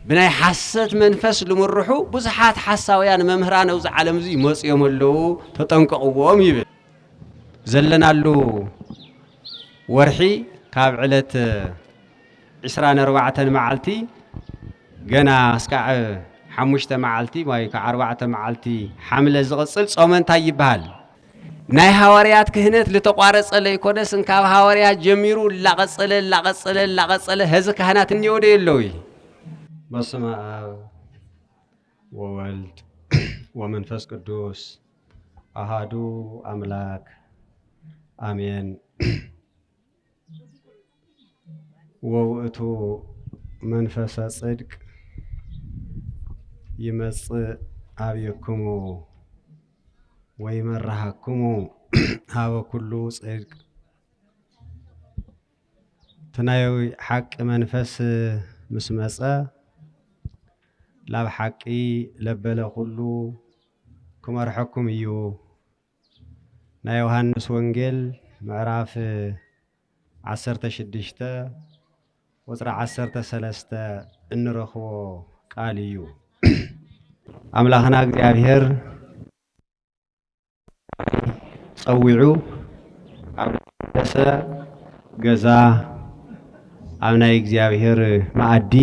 بناي حسات منفس لمرحو بزحات حساويان ممهران أوز عالم زي مصيوم اللو تطنققوهم يبل زلنا له ورحي كاب علت 24 معلتي جنا اسكع حمشته معلتي باي ك4 معلتي حمله زقصل صومن تاي بحال ناي حواريات كهنت لتقارص ليكونس انكاب حواريات جميرو لاقصل هز كهنات نيودي يلوي بسم آب وولد ومنفس قدوس أحدو أملاك آمين ووأتو منفس صدق يمص أبيكمو ويمرحكمو هاو كله صدق تنايو حق منفس مسمصة لاب حقي لبلا كله كمرحكم يو نا يوحنس وانجيل معراف 16 وزرع 13 انرخو قال يو أملاخنا እግዚአብሔር ጸውዑ አብለሰ ገዛ አምናይ እግዚአብሔር ማዕዲ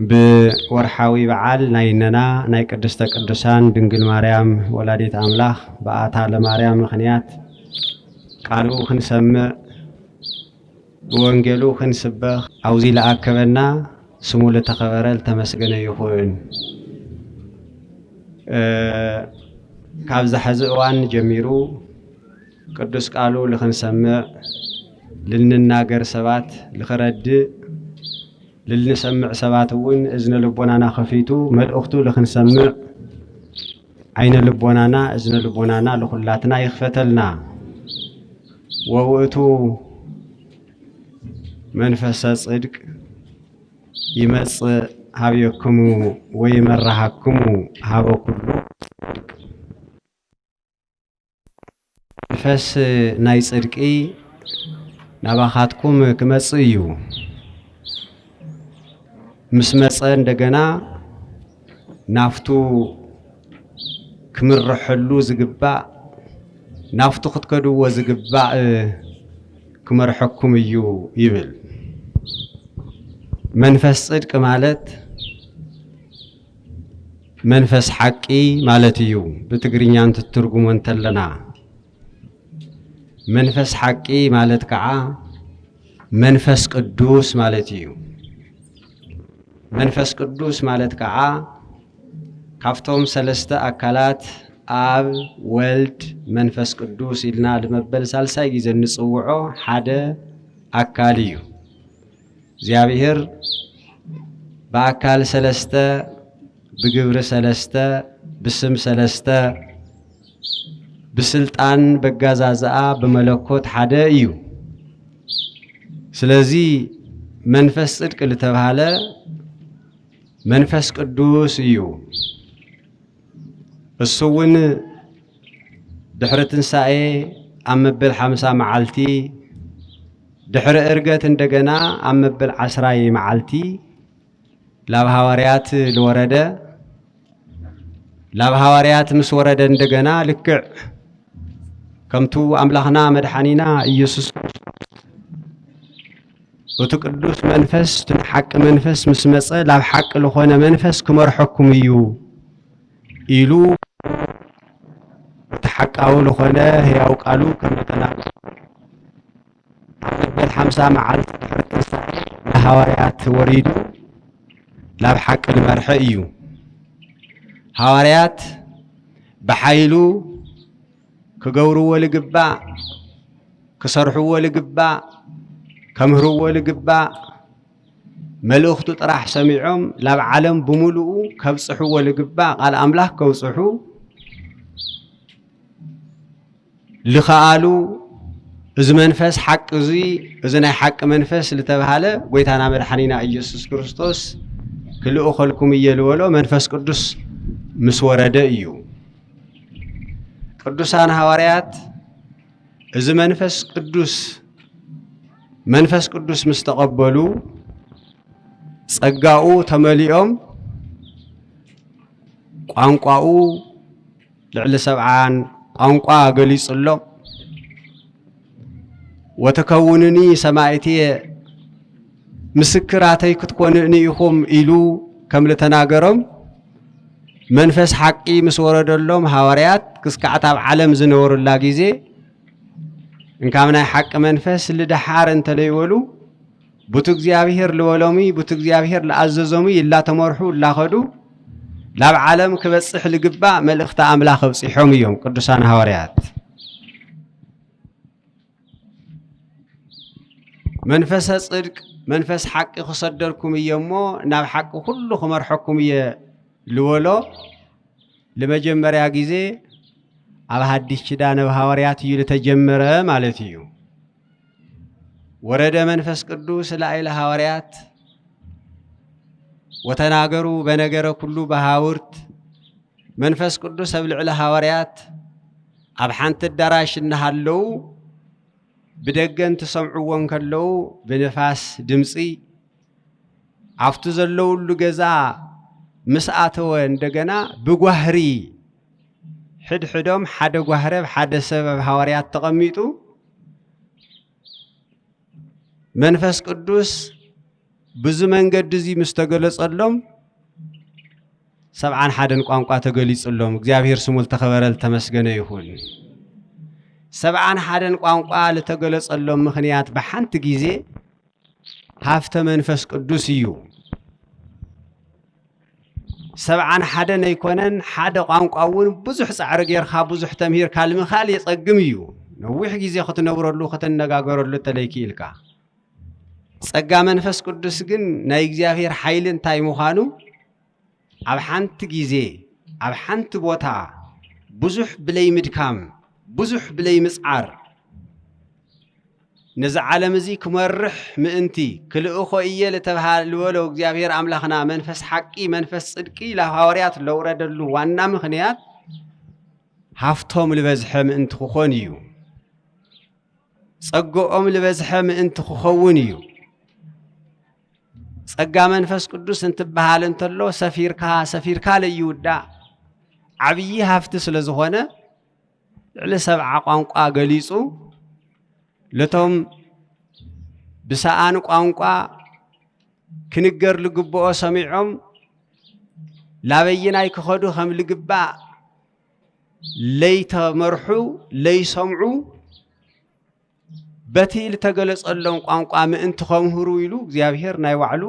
بورحاوي بعال نايننا ناي قدسته قدسان دنگل مريم ولاديت املاح باتا لمريم مخنيات قالو خنسمع وانجلو خنسبخ اوزي لاكبنا سمو لتخبرل تمسغن يخون كابز حزوان جميرو قدس قالو لخنسمع لنناغر سبات لخرد للنسمع سباتون إذن لبونانا خفيتو ملأختو لخنسمع عين لبونانا إذن لبونانا لخلاتنا يخفتلنا ووقتو منفس صدق يمص هابيكمو ويمرحكمو هابو كله منفس ناي صدقي نباخاتكم كمصيو مسمصه እንደገና ናፍቱ ክምርሕሉ ዝግባ ናፍቱ ክትከዱዎ ዝግባ ክመርሐኩም እዩ ይብል መንፈስ ጽድቅ ማለት መንፈስ ሐቂ ማለት እዩ በትግርኛ እንትትርጉሙ እንተለና መንፈስ ሐቂ ማለት ከዓ መንፈስ ቅዱስ ማለት እዩ منفس قدوس مالت كعا كافتهم سلسته أكلات آب ولد منفس قدوس إلنا لمبل سالسا يجي نصوعه حدا أكاليو زيابير بأكال سلسته بجبر سلسته بسم سلسته بسلطان بجازازا بملكوت حدا إيو سلازي منفس صدق اللي تبهاله منفس قدوس يو السون دحر تنسائي أمبل 5 معالتي دحر إرقت اندقنا أمبل 10 معالتي لاب هواريات الوردة لاب هواريات مس وردة اندقنا لكع كمتو أملاخنا مدحانينا يسوس وتقدس منفس تنحق منفس مسمصه لاب حق لخونه منفس كمرحكم يو إلو تحقاو لخونه هياو قالو كما تناقض بال 5 معالت هواريات وريدو لاب حق المرح يو هواريات بحيلو كغورو ولغبا كسرحو ولغبا كمهرو ولقبا ملوختو طرح سميعهم لاب عالم بملؤ كبصحو ولقبا قال أملاك كوصحو لخالو إذا منفس حق زي إذا حق منفس لتبهاله ويتانا مدحانينا إيسوس كريستوس كل أخلكم يلولو منفس قدوس مسورة إيو قدوسان هواريات إذا منفس قدوس مستقبلو ጸጋኡ ተመሊኦም ቋንቋኡ ልዕሊ ሰብዓን ቋንቋ ገሊጽሎም ወተከውንኒ ሰማዕትየ ምስክራተይ ክትኮኑኒ ኢኹም ኢሉ ከም ለተናገሮም መንፈስ ሓቂ ምስ ወረደሎም ሐዋርያት ክስካዕት ኣብ ዓለም ዝነበሩላ ጊዜ እንካምናይ ሓቂ መንፈስ ልድሓር እንተለይወሉ ቡቱ እግዚአብሔር ልወሎሚ ቡቱ እግዚአብሔር ለአዘዞሚ ኢላ ተመርሑ ላኸዱ ላብ ዓለም ክበጽሕ ልግባእ መልእኽቲ ኣምላኽ ኣብጽሖም እዮም ቅዱሳን ሐዋርያት መንፈስ ጽድቅ መንፈስ ሓቂ ክሰደርኩም እየሞ ናብ ሓቂ ሁሉ ክመርሐኩም እየ ልወሎ ለመጀመሪያ ጊዜ ኣብ ሐዲስ ኪዳን ሐዋርያት እዩ ለተጀመረ ማለት እዩ ወረደ መንፈስ ቅዱስ ለአይለ ሐዋርያት ወተናገሩ በነገረ ኩሉ በሃውርት መንፈስ ቅዱስ ኣብ ልዕሊ ሐዋርያት ኣብ ሓንቲ ዳራሽ እናሃለው ብደገን ተሰምዑዎን ከለው ብንፋስ ድምጺ ኣፍቱ ዘለውሉ ገዛ ምስኣተወ እንደገና ብጓህሪ ሕድሕዶም ሓደ ጓህረብ ሓደ ሰበብ ሐዋርያት ተቐሚጡ መንፈስ ቅዱስ ብዙ መንገድ እዚ ምስተገለጸሎም ሰብዓን ሓደን ቋንቋ ተገሊጽሎም እግዚአብሔር ስሙ ተኸበረል ተመስገነ ይሁን ሰብዓን ሓደን ቋንቋ ለተገለጸሎም ምኽንያት በሓንቲ ጊዜ ሃፍተ መንፈስ ቅዱስ እዩ ሰብዓን ሓደን ኣይኮነን ሓደ ቋንቋውን ብዙሕ ጻዕሪ ጌርካ ብዙሕ ተምሂር ካልምኻል የጸግም እዩ ነዊሕ ጊዜ ክትነብረሉ ክትነጋገረሉ ተለይኪልካ ጸጋ መንፈስ ቅዱስ ግን ናይ እግዚአብሔር ኃይል እንታይ ምዃኑ ኣብ ሓንቲ ጊዜ ኣብ ሓንቲ ቦታ ብዙሕ ብለይ ምድካም ብዙሕ ብለይ ምጽዓር ነዚ ዓለም እዚ ክመርሕ ምእንቲ ክልእኾ እየ ለተባሃለ ወሎ እግዚአብሔር ኣምላኽና መንፈስ ሓቂ መንፈስ ጽድቂ ለሐዋርያት ለውረደሉ ዋና ምኽንያት ሃፍቶም ልበዝሐ ምእንቲ ክኾን እዩ ጸጋኦም ልበዝሐ ምእንቲ ክኸውን እዩ ጸጋ መንፈስ ቅዱስ እንትበሃል እንተሎ ሰፊርካ ለይውዳእ ዓብይ ሃፍቲ ስለ ዝኾነ ልዕሊ ሰብዓ ቋንቋ ገሊጹ ለቶም ብሰኣን ቋንቋ ክንገር ልግብኦ ሰሚዖም ላበይናይ ክኸዱ ከም ልግባእ ለይተመርሑ ለይሰምዑ በቲ ልተገለጸሎም ቋንቋ ምእንቲ ኸምህሩ ኢሉ እግዚአብሔር ናይ ዋዕሉ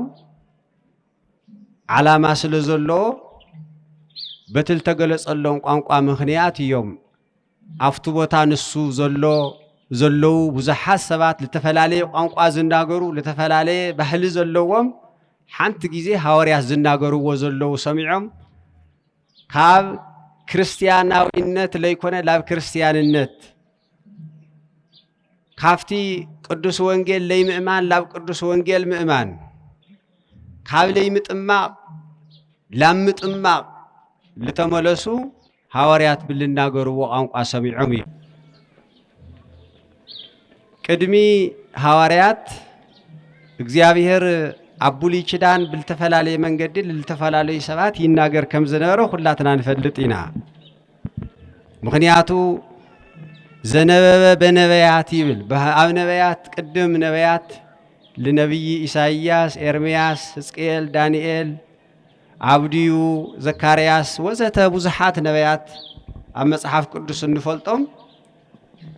ዓላማ ስለ ዘለዎ በቲ ልተገለጸሎም ቋንቋ ምኽንያት እዮም ኣፍቱ ቦታ ንሱ ዘለው ብዙሓት ሰባት ለተፈላለየ ቋንቋ ዝናገሩ ለተፈላለየ ባህሊ ዘለዎም ሓንቲ ጊዜ ሐዋርያት ዝናገሩዎ ዘለው ሰሚዖም ካብ ክርስቲያናዊነት ለይኮነ ላብ ክርስቲያንነት ካፍቲ ቅዱስ ወንጌል ለይ ምእማን ላብ ቅዱስ ወንጌል ምእማን ካብ ለይ ምጥማቅ ላብ ምጥማቅ ለተመለሱ ሐዋርያት ብልናገሩዎ ቋንቋ ሰሚዖም እዩ ቅድሚ ሐዋርያት እግዚአብሔር አቡሊ ኪዳን ብልተፈላለየ መንገድ ለተፈላለዩ ሰባት ይናገር ከም ዝነበረ ሁላትና ንፈልጥ ኢና ምኽንያቱ ዘነበበ በነቢያት ይብል በአብ ነቢያት ቅድም ነቢያት ለነብይ ኢሳይያስ ኤርምያስ ሕዝቅኤል ዳንኤል አብድዩ ዘካርያስ ወዘተ ብዙሓት ነቢያት ኣብ መጽሐፍ ቅዱስ እንፈልጦም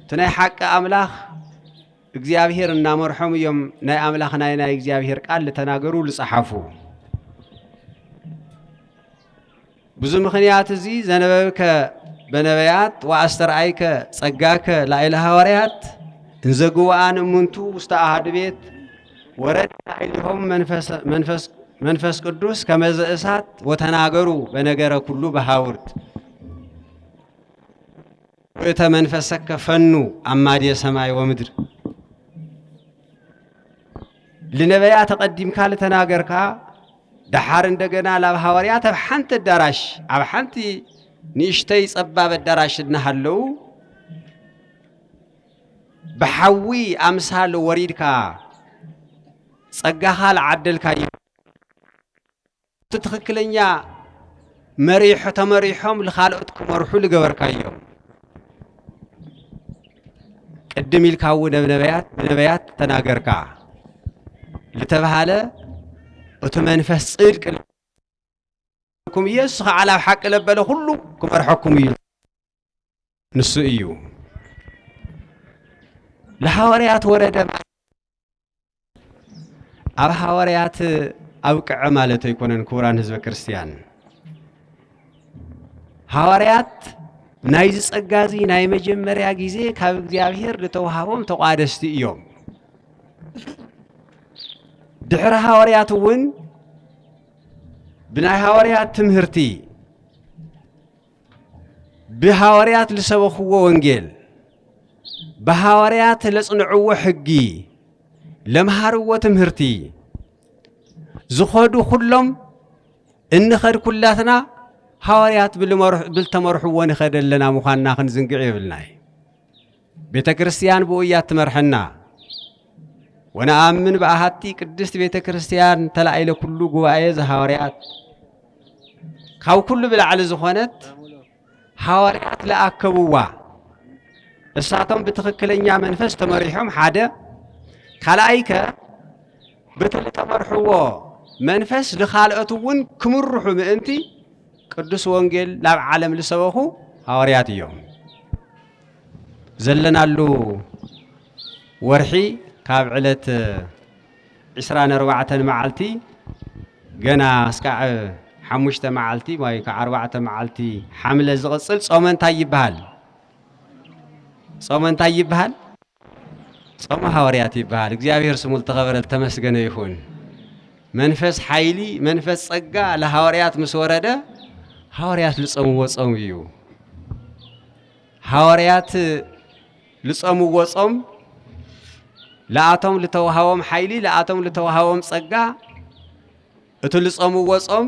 ትናይ ሓቂ አምላኽ እግዚአብሔር እናመርሖም እዮም ናይ አምላኽና ናይ እግዚአብሔር ቃል ለተናገሩ ለጻሐፉ ብዙ ምኽንያት እዚ ዘነበብከ በነቢያት ወአስተርአይከ ጸጋከ ላዕለ ሐዋርያት እንዘግዋን እሙንቱ ውስተ አሐድ ቤት ወረድ ኢልሆም መንፈስ ቅዱስ ከመዘ እሳት ወተናገሩ በነገረ ኩሉ በሃውርት ወእተ መንፈሰከ ፈኑ አማድ የሰማይ ወምድር ለነቢያት ተቀዲምካ ለተናገርካ ደሓር እንደገና ላብ ሐዋርያት ኣብ ሓንቲ ዳራሽ ኣብ ሓንቲ ንእሽተይ ጸባብ ዳራሽ እናሃለው በሐዊ አምሳል ወሪድካ ጸጋኻ ለዓደልካ تتخكلنيا مريح تمريحهم لخالقت كمرحو لجبركايهم قدم يلكاو نبيات تناغركا لتبهاله وتمنفس صدق كم يسخ على حق لبله كله كمرحكم نسئيو لحواريات ورد أب حواريات أوقع مالته يكونن كوران حزب كريستيان حواريات نايز ጸጋዚ ናይ መጀመሪያ ጊዜ ካብ እግዚአብሔር ለተዋሃቦም ተቋደስቲ እዮም ድሕረ ሐዋርያት ውን ብናይ ሐዋርያት ትምህርቲ ብሐዋርያት ለሰበኽዎ ወንጌል በሐዋርያት ለጽንዕዎ ሕጊ ለመሃርዎ ትምህርቲ ዝኸዱ ሁሉም እንኸድ ኩላትና حواريات بالتمرح ونخدلنا مخانا خنزنقع بالناي بيت كريستيان بويات تمرحنا وانا آمن بأهاتي قدست بيت كريستيان تلعي لكل قوائز حواريات خاو كل بالعلى زخونت حواريات لأكبوا الساعتهم بتخكلن منفس تمرحهم حدا خلايك بتل تمرحوا منفس لخالقتون كمرحوا بأنتي قدس وانجيل لاب عالم لسبخو حواريات يوم زلنا له ورحي كاب علت 24 معلتي جنا اسكع 5 معلتي واي ك4 معلتي حمله زغصل صومن تايبحال صومن تايبحال صوم حواريات يبحال እግዚአብሔር ስሙ ተኸበረ ተመስገነ ይሁን መንፈስ ኃይሊ መንፈስ ጸጋ ለሐዋርያት መስወረደ حواريات لصمو وصم يو حواريات لصمو وصم لاتم لتوهاوم حيلي لاتم لتوهاوم صقا اتو لصمو وصم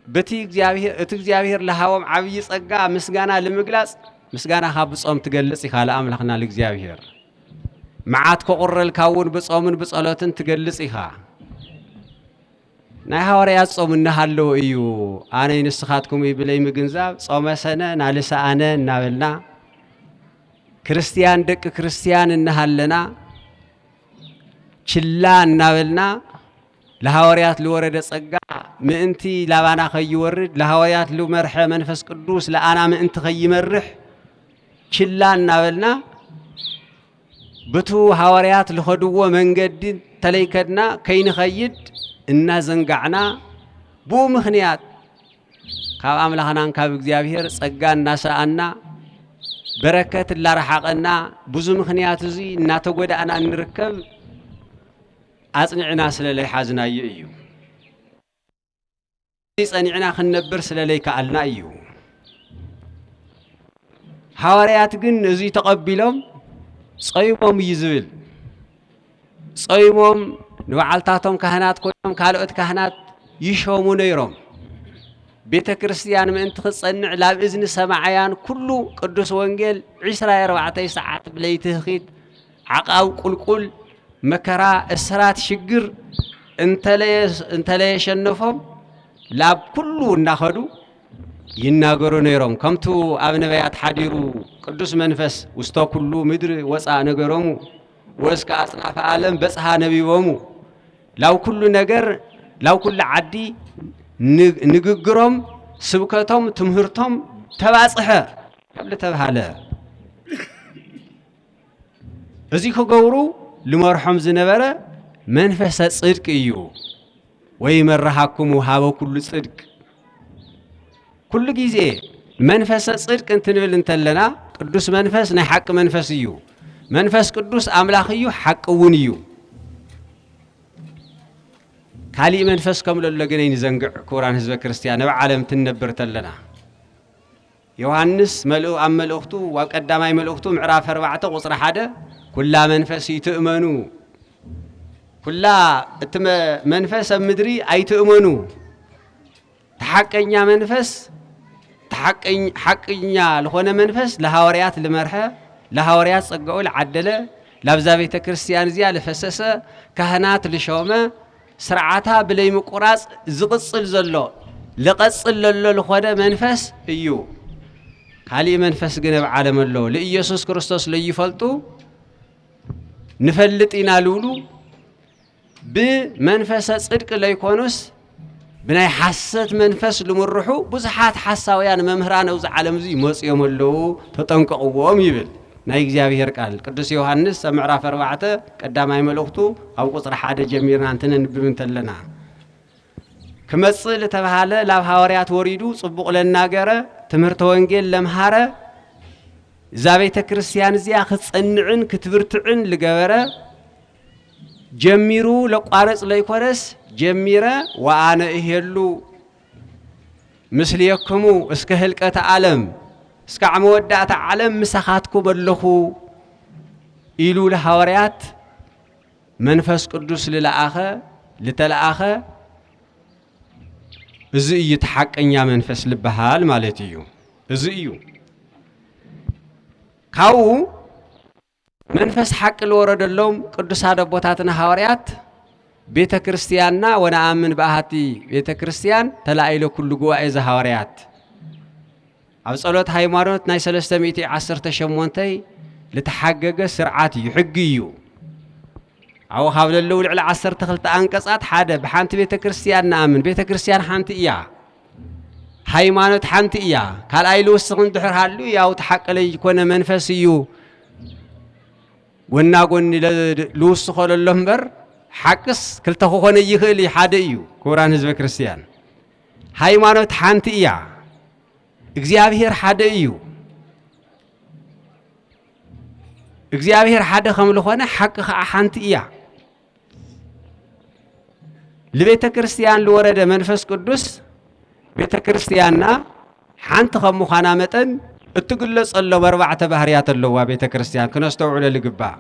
بتي እግዚአብሔር ለሃوم عبي صقا مسغانا لمغلاص مسغانا خاب صوم تغلص يخال املاخنا لእግዚአብሔር معات كقرل كاون بصومن بصلاتن تغلص يخا ናይ ሐዋርያት ጾም እናሃለው እዩ አነ ንስኻትኩም ይብለይ ምግንዛብ ጾመ ሰነ ናልሳአነ እናበልና ክርስቲያን ደቅ ክርስቲያን እናሃለና ችላ እናበልና ለሐዋርያት ለወረደ ጸጋ ምእንቲ ላባና ከይወርድ ለሐዋርያት ለመርሐ መንፈስ ቅዱስ ለአና ምእንቲ ከይመርሕ ችላ እናበልና በቱ ሐዋርያት ለኸድዎ መንገድ ተለይከድና ከይንኸይድ እና ዘንጋዕና ቡ ምኽንያት ካብ አምላኽናን ካብ እግዚአብሔር ጸጋና ሰአና በረከት ላረሐቀና ብዙ ምኽንያት እዚ እናተጎዳአና እንርከብ አጽንዕና ስለለይ ሓዝናየ እዩ ጸኒዕና ክንነብር ስለለይ ከአልና እዩ ሐዋርያት ግን እዚ ተቀቢሎም ጸይሞም ይዝብል ጸይሞም نوعلتاتهم كهنات كلهم كالوت كهنات يشوموا نيرهم بيت كريستيان من تخصنع لا بإذن سمعيان كله قدس وانجيل 24 ساعات بليته خيط عقاو قل مكرا اسرات شجر انت ليش النفهم لا كله ناخدو يناغرو نيرهم كمتو ابن بيات حديرو قدس منفس وستو كله مدر وصا نغرمو واسك اصناف عالم بصها نبيومو لاو كل نجر لاو كل عدي نغغرهم سبكتهم تمهرتهم تباصحه قبل تبهاله ازي كغورو لمرحم زنبره منفس صدق يو ويمرحكم وهابو كل صدق كل غيزه منفس صدق انتنبل انتلنا قدوس منفس ني حق منفس يو منفس قدوس املاخ يو حق ون يو كالي منفس كم للغنين زنقع كوران حزب كريستيان بعالم تنبر تلنا يوحنس ملؤ عمل اختو وقداماي ملؤختو معراف 4 قصر 1 كل منفس يتؤمنو كل منفس مدري اي تؤمنو تحقنيا منفس حقنيا لخونه منفس لحواريات لمرحه لحواريات صقعوا العدله لابزا بيت كريستيان زيا لفسسه كهنات لشومه ስርዓታ ብለይ ምቁራጽ ዝቅጽል ዘሎ لقصل لله لخوده منفس ايو خالي منفس غنب عالم الله لإيسوس كريستوس ليفلطو نفلطينا لولو بمنفس صدق ليكونس بناي حسات منفس لمرحو بزحات حساويان ممهران اوز عالم زي مصيوم الله تطنققوم يبل ناي እግዚአብሔር ቃል ቅዱስ ዮሐንስ ምዕራፍ 4 ቀዳማይ መልእክቱ አው ቁጥር 1 ጀምረን አንተን እንብብን ተለና كمصل تبهاله لاب حواريات وريدو صبق لناغره تمرت وانجيل لمحاره زابيته كريستيان زيا خصنعن كتبرتعن لغبره جميرو لقارص ليكورس جميره وانا اهلو مسليكمو اسك هلقه عالم اسك عمودات عالم مسخاتكو بلخو يلو لحواريات منفس قدوس للاخه لتلاخه ازي يتحقنيا منفس لبحال مالتيو ازيو كاو منفس حق لوردلهم قدسات بوتاتنا حواريات بيت كريستياننا وانا امن باهاتي بيت كريستيان تلاايلو كل غواي ز حواريات اب صلوت هايمانوت ناي 318 لتحقق سرعات يحقيو او خابل اللول على 10 تخلت انقصات حدا بحانت بيت كريستيان نامن بيت كريستيان حانت ايا هايمانوت حانت ايا قال ايلو وسخن دحر حالو ياو تحقلي يكون منفسيو ونا غن لوس خول اللمبر حقس كلته هونه يخلي حدا ايو كوران حزب كريستيان هايمانوت حانت ايا እግዚአብሔር حدا ايو እግዚአብሔር حدا خمل ሆነ حق حانت ايا لبيت كريستيان لورده منفس قدوس بيت كريستياننا حانت خمو خانا متن اتقلص الله باربعه بحريات اللوا بيت كريستيان كنستوعل لغبا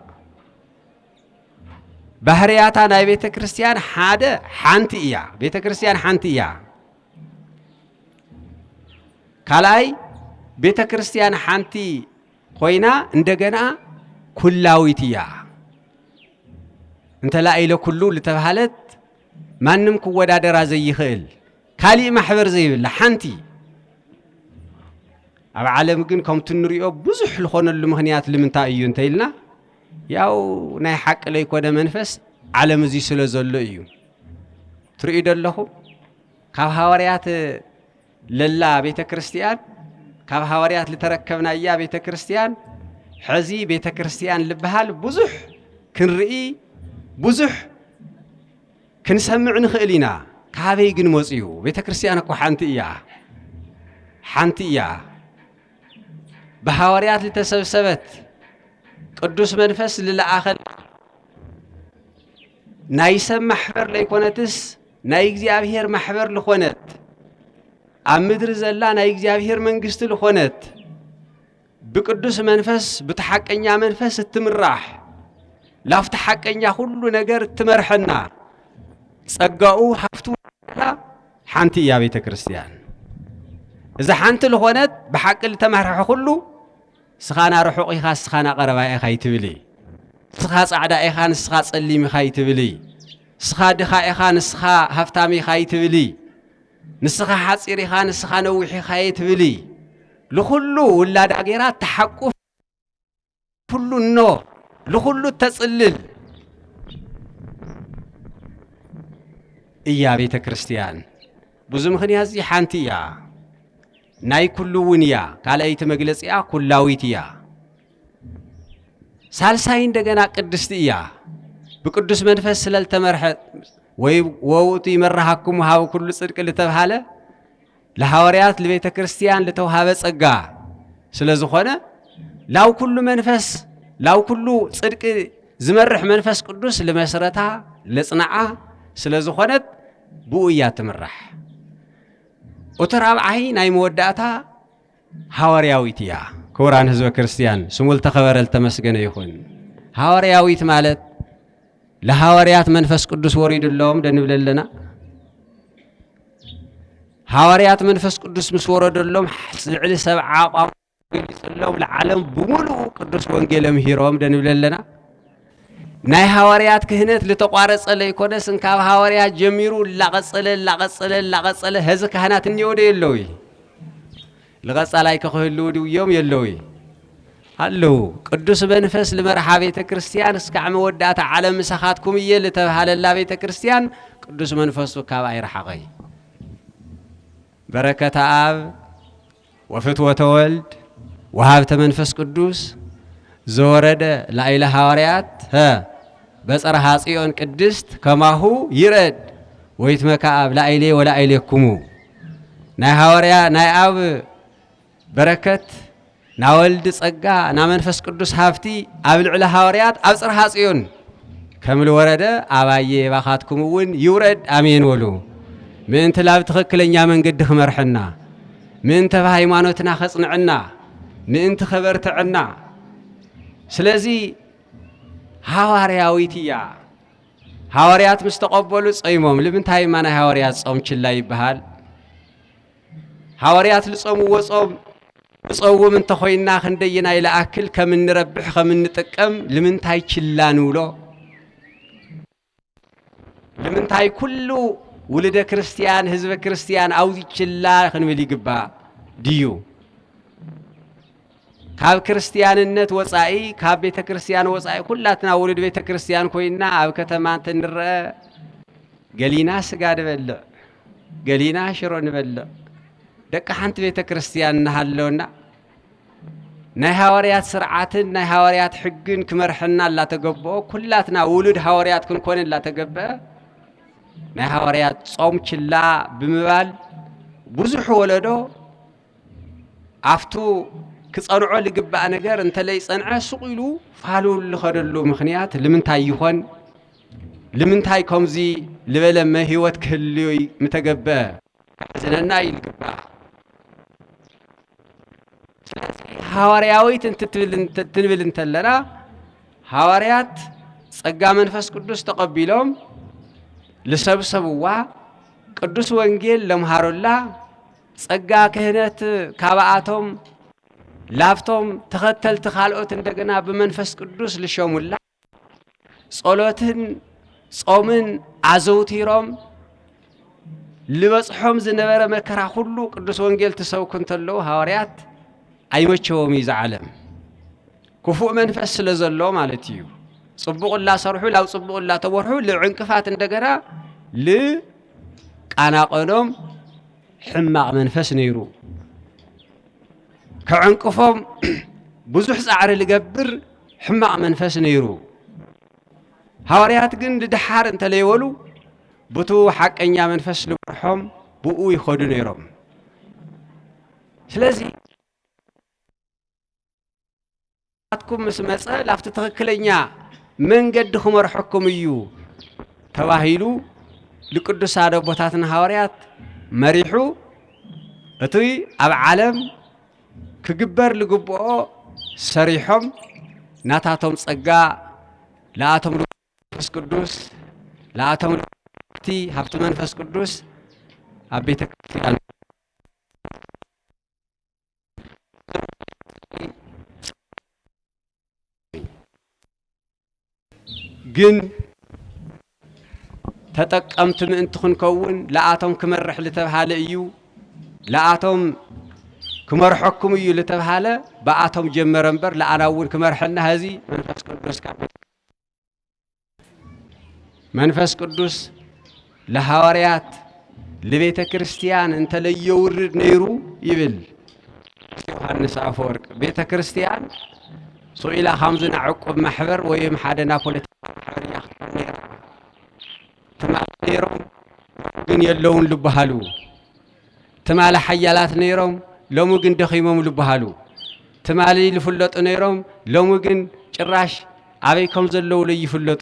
بحرياتنا بيت كريستيان حاده حانت ايا بيت كريستيان حانت ايا كالاي بيت كريستيان حانتي خوينا እንደገና ኩላዊትያ انت لا الى كله لتبهلت مانم كودادرا زي يخل كالي محبر زي بلا حنتي اب عالم كن كم تنريو بزح لخون المهنيات لمنتا ايو انتيلنا ياو ناي حق لي كوده منفس عالم زي سلازلو ايو تريد الله كاب حواريات للا بيت كريستيان كاب حواريات لتركبنا يا بيت كريستيان حزي بيت كريستيان لبحال بزح كنرئي بزح كنسمع نخيلنا كابي جن موصيو بيت كريستيان اكو حانتيا بحواريات لتسبسبت قدوس منفس للاخر نايسم محبر ليكونتس ناي እግዚአብሔር محبر لخونت امدر زلا ناي እግዚአብሔር መንግስት لخونت بقدوس منفس بتحقنيا منفس تمراح لافت حقنيا كل ነገር تمرحنا ጸጋኡ ሀፍቱ ሓንቲ ያ ቤተ ክርስቲያን اذا ሓንቲ ለሆነት بحق لتمرح كله سخانا رحق ኢኻ سخانا قربا ኢኻ ይትብሊ ስኻ ጻዕዳ ኢኻ ንስኻ ጸሊም ኢኻ ይትብሊ ስኻ ድኻ ኢኻ ንስኻ ሃፍታም ኢኻ ይትብሊ ንስኻ ሓጺር ኢኻ ንስኻ ነዊሕ ኢኻ ይትብሊ لكل ولاد اغيرات تحقق كل نو لكل تصلل يا بيت كريستيان بزم خنيازي حانتيا ناي كل ونيا قال ايت مغلصيا كلاويتيا سالساي እንደገና ቅድስትያ በቅዱስ መንፈስ ስለልተመርሐ ወይ ወውቲ መራሐኩም ሃው ኩሉ ጽድቅ ለተባለ ለሐዋርያት ለቤተ ክርስቲያን ለተውሃበ ጸጋ ስለዝኾነ ላው ኩሉ መንፈስ ላው ኩሉ ጽድቅ ዝመርሕ መንፈስ ቅዱስ ለመስረታ ለጽናዓ ስለዝኾነት ብኡያ ትምራሕ ወተራብዓይ ናይ መወዳእታ ሐዋርያዊትያ ክቡራን ህዝበ ክርስቲያን ስሙል ተኸበረል ተመስገነ ይኹን ሐዋርያዊት ማለት ለሐዋርያት መንፈስ ቅዱስ ወሪድሎም ደንብለለና ሐዋርያት መንፈስ ቅዱስ ምስወረደሎም ልዕሊ ሰብዓ ቋም ገልጽሎም ለዓለም በሙሉ ቅዱስ ወንጌል ምሂሮም ደንብለለና ናይ ሃዋርያት ክህነት ለተቋረጸለ ይኮነስ እንካብ ሃዋርያት ጀሚሩ ላቀጸለ ህዝ ካህናት እንይወደ የለውይ ለቀጻላይ ከኸሉ ዲውዮም የለውይ አለው ቅዱስ መንፈስ ለመርሃ ቤተ ክርስቲያን እስከ መወዳታ ዓለም ሰኻትኩም ለተባሃለላ ቤተ ክርስቲያን ቅዱስ መንፈሱ ካብ አይረሐቀይ በረከተ አብ ወፍትወተ ወልድ ወሀብተ መንፈስ ቅዱስ ዘወረደ ላይለ ሐዋርያት በጽርሐ ጽዮን ቅድስት ከማሁ ይረድ ወይትመካ አብ ላይሌ ወላይሌኩሙ ናይ ሐዋርያ ናይ አብ በረከት ና ወልድ ጸጋ ና መንፈስ ቅዱስ ሀብቲ አብ ልዕለ ሐዋርያት አብ ጽርሐ ጽዮን ከምል ወረደ አባዬ ባኻትኩምውን ይውረድ አሜን ወሉ ምንት ላብ ትክክለኛ መንገድ ክመርሕና ምንት በሃይማኖትና ኸጽንዕና ምንት ኸበርትዕና ስለዚህ ሐዋርያዊትያ ሐዋርያት ምስተቀበሉ ጸይሞም ለምንታይ ማና ሐዋርያት ጾም ችላ ይባሃል ሐዋርያት ልጾሙ ወጾም ጾም እንተ ኾይና ክንደይና ኢላ አክል ከምንረብሕ ከምንጥቀም ለምንታይ ችላ ንውሎ ለምንታይ ኩሉ ውልደ ክርስቲያን ህዝበ ክርስቲያን አውዚ ችላ ክንብል ይግባ ድዩ ካብ ክርስቲያንነት ወጻኢ ካብ ቤተ ክርስቲያን ወጻኢ ኩላትና ውልድ ቤተ ክርስቲያን ኮይና አብ ከተማ እንረ ገሊና ስጋ ድበልዕ ገሊና ሽሮ ንበልዕ ደቂ ሓንቲ ቤተ ክርስቲያን ናሃለውና ናይ ሐዋርያት ስርዓትን ናይ ሐዋርያት ሕግን ክመርሕና ላተገበኦ ኩላትና ውልድ ሐዋርያት ክንኮን ላተገበአ ናይ ሐዋርያት ጾም ችላ ብምባል ብዙሕ ወለዶ አፍቱ ክጸንዖ ልግባእ ነገር እንተለይ ጸንዐ ሱቂሉ ፋሉ ልኸደሉ ምኽንያት ለምንታይ ይኾን ለምንታይ ከምዚ ልበለመ ህይወት ክህልይ ምተገበአ ዘነና ይልግባእ ሐዋርያዊት እንትትብል እንተለና ሐዋርያት ጸጋ መንፈስ ቅዱስ ተቀቢሎም ለሰብሰብዋ ቅዱስ ወንጌል ለምሃሮላ ጸጋ ክህነት ካባአቶም ላፍቶም ተኸተልቲ ካልኦት እንደገና በመንፈስ ቅዱስ ልሾሙላ ጸሎትን ጾምን አዘውቲሮም ልበጽሖም ዝነበረ መከራ ሁሉ ቅዱስ ወንጌል ተሰብኩ እንተለው ሐዋርያት አይመቸውም ይዛዓለም ክፉእ መንፈስ ስለዘሎ ማለት እዩ ጽቡቅላ ሰርሑ ላው ጽቡቅላ ተወርሑ ለዕንቅፋት እንደገና ለቃናቆኖም ሕማቅ መንፈስ ነይሩ ከዕንቅፎም ብዙሕ ጻዕሪ ልገብር ሕማቅ መንፈስ ነይሩ ሐዋርያት ግን ድድሓር እንተለይወሉ ብቱ ሐቀኛ መንፈስ ልብርሖም ብኡ ይኸዱ ነይሮም ስለዚህ አትኩም መስመጸ ላፍት ትክክለኛ መንገድ ክመርሐኩም እዩ ተባሂሉ ለቅዱሳን ቦታትና ሐዋርያት መሪሑ እቲ አብ ዓለም ክግበር ልግብኦ ሰሪሖም ናታቶም ጸጋ ለአቶም መንፈስ ቅዱስ ለአቶም ሀብተ መንፈስ ቅዱስ አብ ቤተ ክርስቲያን ግን ተጠቀምት ምእንት ክንከውን ለአቶም ክመርሕ ለተባሃለ እዩ ለአቶም ክመርሐኩም እዩ ለተባሃለ በአቶም ጀመረ እንበር ለአናውን ክመርሐና ህዚ መንፈስ ቅዱስ መንፈስ ቅዱስ ለሐዋርያት ለቤተ ክርስቲያን እንተለየ ውርድ ነይሩ ይብል ዮሐንስ አፈወርቅ ቤተ ክርስቲያን ሶኢላ ሐምዝና ዕቁብ ማሕበር ወይም ሓደና ፖለቲካ ማሕበር ያኽተር ነይራ ትማል ነይሮም ግን የለውን ልበሃሉ ትማል ሓያላት ነይሮም ሎሙ ግን ደኺሞም ልበሃሉ ትማል ልፍለጡ ነይሮም ሎሙ ግን ጭራሽ አበይኮም ዘለው ለይፍለጡ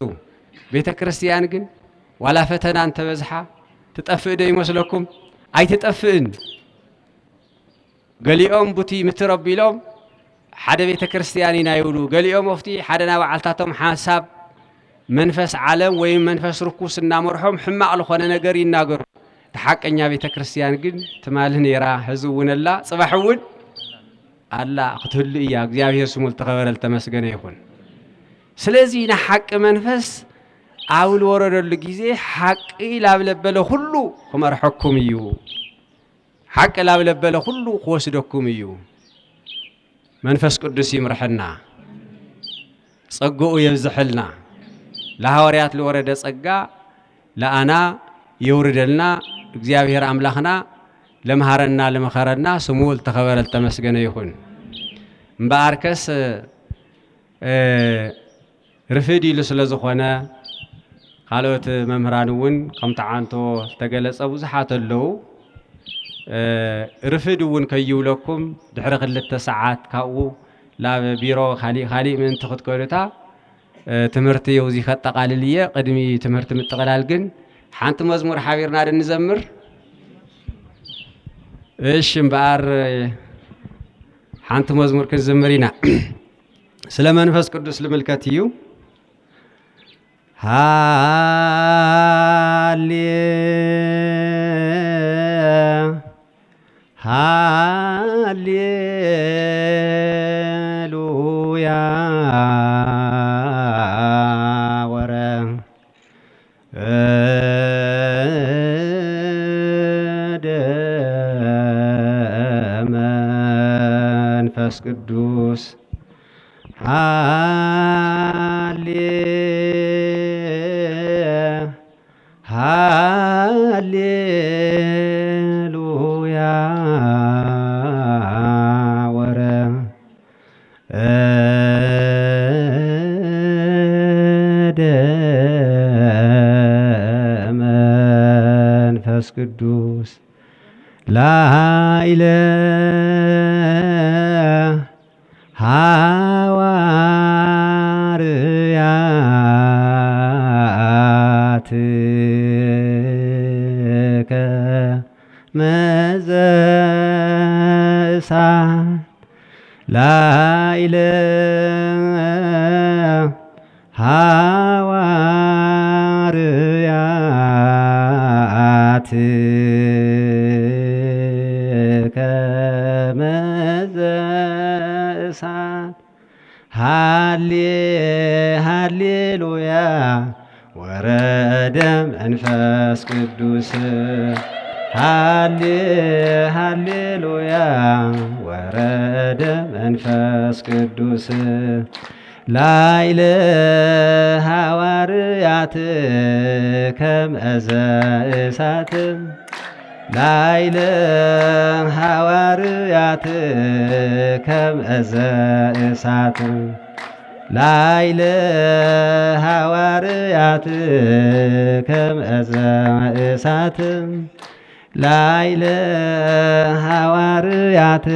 ቤተ ክርስቲያን ግን ዋላ ፈተና እንተበዝሓ ትጠፍእ ደ ይመስለኩም አይትጠፍእን ገሊኦም ቡቲ ምትረቢሎም ሓደ ቤተ ክርስቲያን ይናይውሉ ገሊኦም ወፍቲ ሓደና በዓልታቶም ሓሳብ መንፈስ ዓለም ወይም መንፈስ ርኩስ እናመርሖም ሕማቅ ለኾነ ነገር ይናገሩ ተሐቀኛ ቤተ ክርስቲያን ግን ትማልህ ነይራ ህዝውነላ ጽባሕውን አላ ክትህሉ እያ እግዚአብሔር ስሙ ተኸበረል ተመስገነ ይሁን ስለዚህ ንሓቂ መንፈስ አውል ወረደሉ ጊዜ ሓቂ ላብለበለ ሁሉ ክመርሐኩም እዩ ሓቂ ላብለበለ ሁሉ ክወስደኩም እዩ መንፈስ ቅዱስ ይምርሐና ጸጋኡ ይብዝሕልና ለሐዋርያት ለወረደ ጸጋ ለአና ይውርደልና እግዚአብሔር አምላኽና ለመሐረና ለመኸረና ስሙ ተኸበረ ተመስገነ ይሁን እምበአርከስ ርፍድ ኢሉ ስለዝኾነ ካልኦት መምህራንውን ከምተዓንቶ ተገለጸ ብዙሓት ኣለዉ ርፍድውን ከይውለኩም ድሕሪ 2 ሰዓት ካብኡ ላብ ቢሮ खाली ምን ተኽትከሉታ ትምህርቲ የውዚ ከጠቃልልየ ቅድሚ ትምህርቲ ምጥቅላል ግን ሓንቲ መዝሙር ሓቢርና እንዘምር እሺ እምበአር ሓንቲ መዝሙር ክንዘምሪና ስለ መንፈስ ቅዱስ ልምልከት እዩ ሃሌሉያ ወረ መንፈስ ቅዱስ ሃሌሉያ ወረ መንፈስ ቅዱስ ላይለ ሐዋርያት ከመዘ እሳት ላይለ ሐዋርያት ከመዘ እሳት ሃሌሉያ ወረደ መንፈስ ቅዱስ ሃሌሉያ ወረደ መንፈስ ቅዱስ ላይለ ሐዋርያት ከመዘ እሳት ላይለ ሐዋርያት ከመዘ እሳት ላይለ ሐዋርያት ከመዘ እሳት ላይለ ሐዋርያት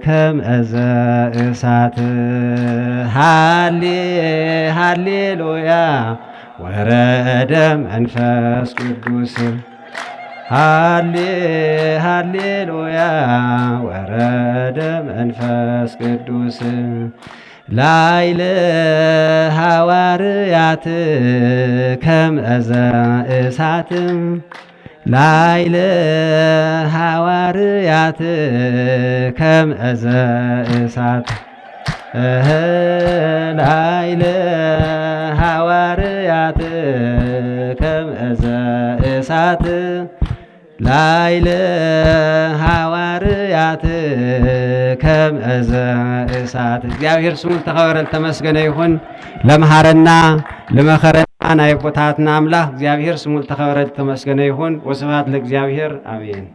ከመዘ እሳት ሃሌሉያ ወረደ መንፈስ ቅዱስ ሃሌሉያ ወረደ መንፈስ ቅዱስ ላይለ ሐዋርያት ከመዘ እሳት ላይለ ሐዋርያት ከመዘ እሳት ላይለ ሐዋርያት ከመዘ እሳት ላይለ ሐዋርያት ከመዘ እሳት እግዚአብሔር ስሙ ተኸበረ ተመስገነ ይሁን ለመሐረና ለመኸረና ናይ ቦታትና አምላክ እግዚአብሔር ስሙ ተኸበረ ተመስገነ ይሁን ወስብሐት ለእግዚአብሔር አሜን።